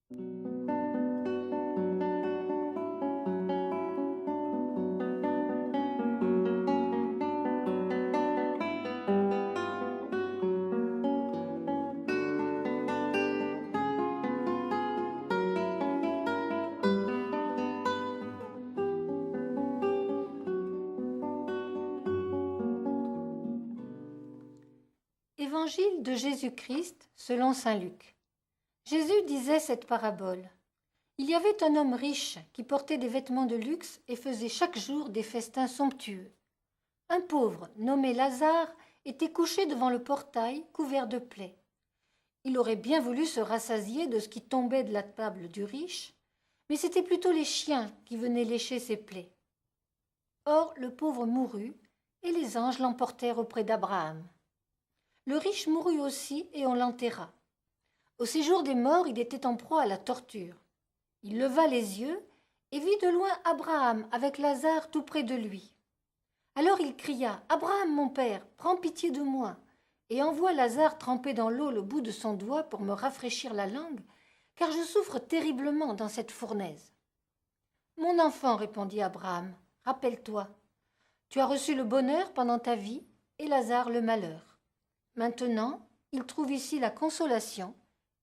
Évangile de Jésus-Christ selon saint Luc. Jésus disait cette parabole. Il y avait un homme riche qui portait des vêtements de luxe et faisait chaque jour des festins somptueux. Un pauvre, nommé Lazare, était couché devant le portail, couvert de plaies. Il aurait bien voulu se rassasier de ce qui tombait de la table du riche, mais c'étaient plutôt les chiens qui venaient lécher ses plaies. Or le pauvre mourut, et les anges l'emportèrent auprès d'Abraham. Le riche mourut aussi, et on l'enterra. Au séjour des morts, il était en proie à la torture. Il leva les yeux et vit de loin Abraham avec Lazare tout près de lui. Alors il cria « Abraham, mon père, prends pitié de moi, et envoie Lazare tremper dans l'eau le bout de son doigt pour me rafraîchir la langue, car je souffre terriblement dans cette fournaise. » « Mon enfant, répondit Abraham, rappelle-toi, tu as reçu le bonheur pendant ta vie et Lazare le malheur. Maintenant, il trouve ici la consolation,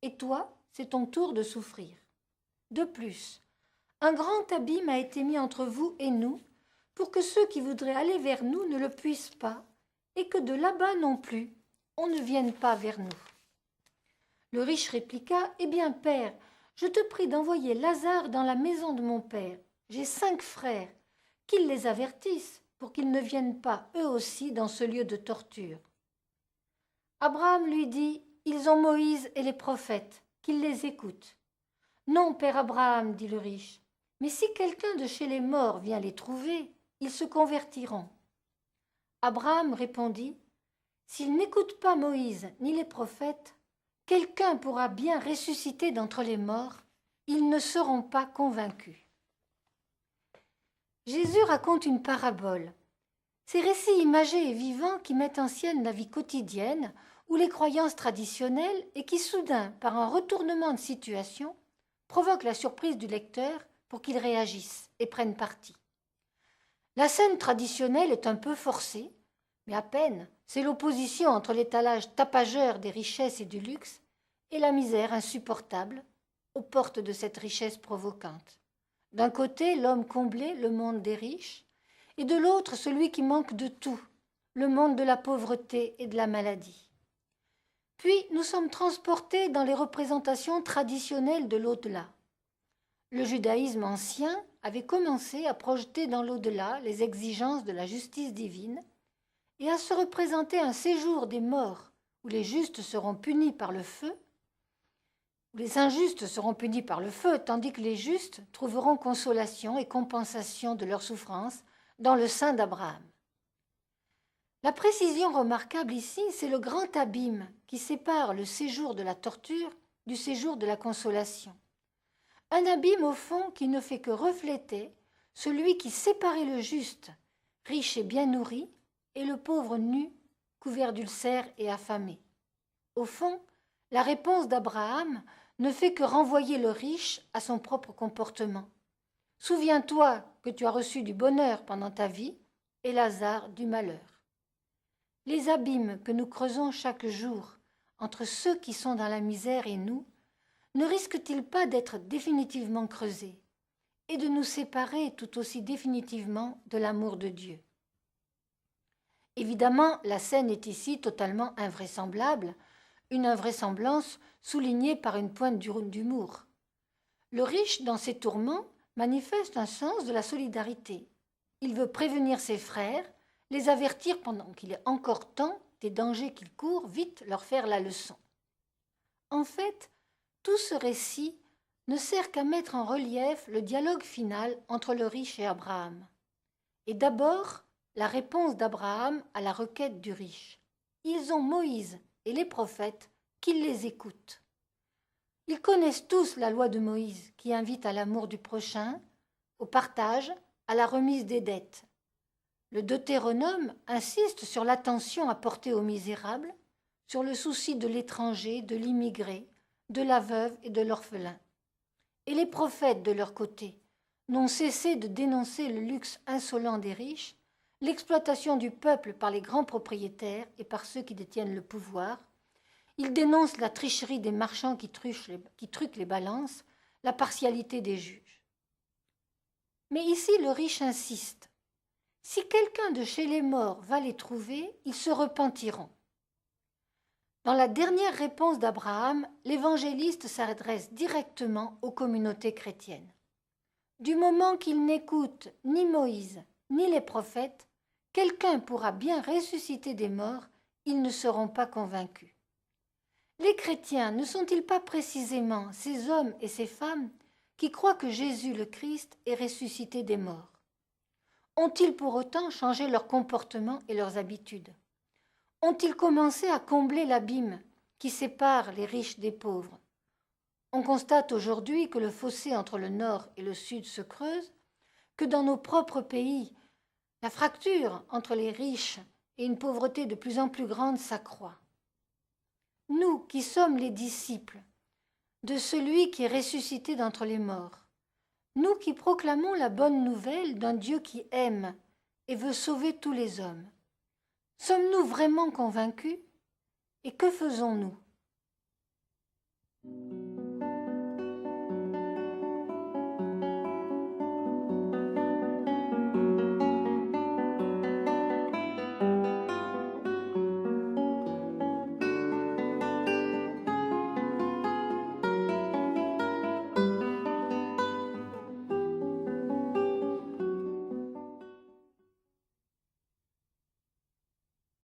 et toi, c'est ton tour de souffrir. De plus, un grand abîme a été mis entre vous et nous, pour que ceux qui voudraient aller vers nous ne le puissent pas, et que de là-bas non plus, on ne vienne pas vers nous. Le riche répliqua, « Eh bien, père, je te prie d'envoyer Lazare dans la maison de mon père. J'ai 5 frères, qu'ils les avertissent, pour qu'ils ne viennent pas eux aussi dans ce lieu de torture. » Abraham lui dit, « Ils ont Moïse et les prophètes, qu'ils les écoutent. » « Non, père Abraham, dit le riche, mais si quelqu'un de chez les morts vient les trouver, ils se convertiront. » Abraham répondit, « S'ils n'écoutent pas Moïse ni les prophètes, quelqu'un pourra bien ressusciter d'entre les morts, ils ne seront pas convaincus. » Jésus raconte une parabole. Ces récits imagés et vivants qui mettent en scène la vie quotidienne ou les croyances traditionnelles et qui soudain, par un retournement de situation, provoquent la surprise du lecteur pour qu'il réagisse et prenne parti. La scène traditionnelle est un peu forcée, mais à peine, c'est l'opposition entre l'étalage tapageur des richesses et du luxe et la misère insupportable aux portes de cette richesse provocante. D'un côté, l'homme comblé, le monde des riches, et de l'autre, celui qui manque de tout, le monde de la pauvreté et de la maladie. Puis, nous sommes transportés dans les représentations traditionnelles de l'au-delà. Le judaïsme ancien avait commencé à projeter dans l'au-delà les exigences de la justice divine et à se représenter un séjour des morts où les justes seront punis par le feu, où les injustes seront punis par le feu, tandis que les justes trouveront consolation et compensation de leurs souffrances dans le sein d'Abraham. La précision remarquable ici, c'est le grand abîme qui sépare le séjour de la torture du séjour de la consolation. Un abîme au fond qui ne fait que refléter celui qui séparait le juste, riche et bien nourri, et le pauvre nu, couvert d'ulcères et affamé. Au fond, la réponse d'Abraham ne fait que renvoyer le riche à son propre comportement. Souviens-toi que tu as reçu du bonheur pendant ta vie et Lazare du malheur. Les abîmes que nous creusons chaque jour entre ceux qui sont dans la misère et nous ne risquent-ils pas d'être définitivement creusés et de nous séparer tout aussi définitivement de l'amour de Dieu? Évidemment, la scène est ici totalement invraisemblable, une invraisemblance soulignée par une pointe d'humour. Le riche, dans ses tourments, manifeste un sens de la solidarité. Il veut prévenir ses frères, les avertir pendant qu'il est encore temps des dangers qu'ils courent, vite leur faire la leçon. En fait, tout ce récit ne sert qu'à mettre en relief le dialogue final entre le riche et Abraham. Et d'abord, la réponse d'Abraham à la requête du riche. Ils ont Moïse et les prophètes qu'ils les écoutent. Ils connaissent tous la loi de Moïse qui invite à l'amour du prochain, au partage, à la remise des dettes. Le Deutéronome insiste sur l'attention à porter aux misérables, sur le souci de l'étranger, de l'immigré, de la veuve et de l'orphelin. et les prophètes, de leur côté, n'ont cessé de dénoncer le luxe insolent des riches, l'exploitation du peuple par les grands propriétaires et par ceux qui détiennent le pouvoir. Ils dénoncent la tricherie des marchands qui truquent les balances, la partialité des juges. Mais ici, le riche insiste. Si quelqu'un de chez les morts va les trouver, ils se repentiront. Dans la dernière réponse d'Abraham, l'évangéliste s'adresse directement aux communautés chrétiennes. Du moment qu'ils n'écoutent ni Moïse ni les prophètes, quelqu'un pourra bien ressusciter des morts, ils ne seront pas convaincus. Les chrétiens ne sont-ils pas précisément ces hommes et ces femmes qui croient que Jésus le Christ est ressuscité des morts? Ont-ils pour autant changé leur comportement et leurs habitudes? Ont-ils commencé à combler l'abîme qui sépare les riches des pauvres? On constate aujourd'hui que le fossé entre le nord et le sud se creuse, que dans nos propres pays, la fracture entre les riches et une pauvreté de plus en plus grande s'accroît. Nous qui sommes les disciples de celui qui est ressuscité d'entre les morts, nous qui proclamons la bonne nouvelle d'un Dieu qui aime et veut sauver tous les hommes, sommes-nous vraiment convaincus? Et que faisons-nous?